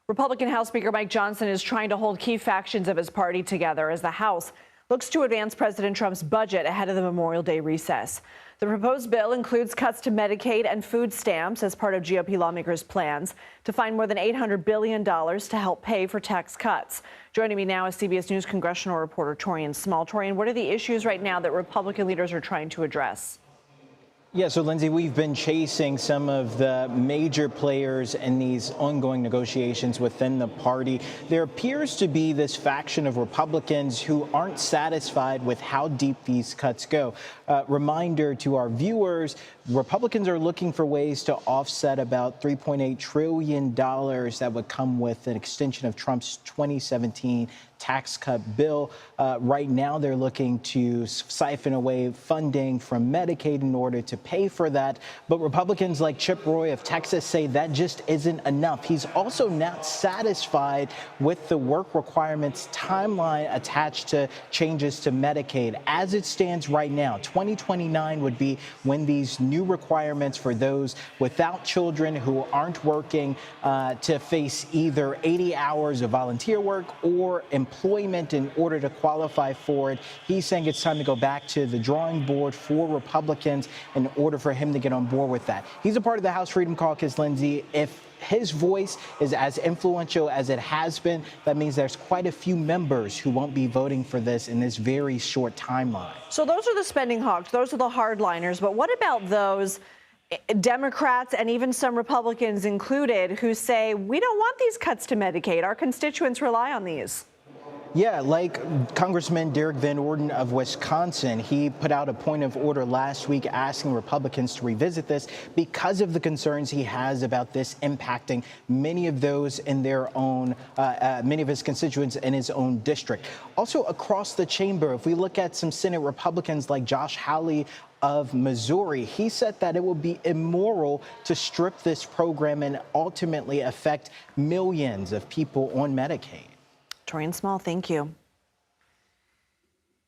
Republican House Speaker Mike Johnson is trying to hold key factions of his party together as the House looks to advance President Trump's budget ahead of the Memorial Day recess. The proposed bill includes cuts to Medicaid and food stamps as part of GOP lawmakers' plans to find more than $800 billion to help pay for tax cuts. Joining me now is CBS News congressional reporter Taurean Small. Taurean, what are the issues right now that Republican leaders are trying to address? Yeah, so Lindsay, we've been chasing some of the major players in these ongoing negotiations within the party. There appears to be this faction of Republicans who aren't satisfied with how deep these cuts go. Reminder to our viewers, Republicans are looking for ways to offset about $3.8 trillion that would come with an extension of Trump's 2017 tax cut bill. Right now, they're looking to siphon away funding from Medicaid in order to pay for that. But Republicans like Chip Roy of Texas say that just isn't enough. He's also not satisfied with the work requirements timeline attached to changes to Medicaid. As it stands right now, 2029 would be when these new requirements for those without children who aren't working to face either 80 hours of volunteer work or employment in order to qualify for it. He's saying it's time to go back to the drawing board for Republicans in order for him to get on board with that. He's a part of the House Freedom Caucus, Lindsay. If his voice is as influential as it has been, that means there's quite a few members who won't be voting for this in this very short timeline. So those are the spending hawks. Those are the hardliners. But what about those Democrats and even some Republicans included who say, we don't want these cuts to Medicaid. Our constituents rely on these. Yeah, like Congressman Derek Van Orden of Wisconsin, he put out a point of order last week asking Republicans to revisit this because of the concerns he has about this impacting many of those in their own, many of his constituents in his own district. Also across the chamber, if we look at some Senate Republicans like Josh Hawley of Missouri, he said that it would be immoral to strip this program and ultimately affect millions of people on Medicaid. Taurean Small, thank you.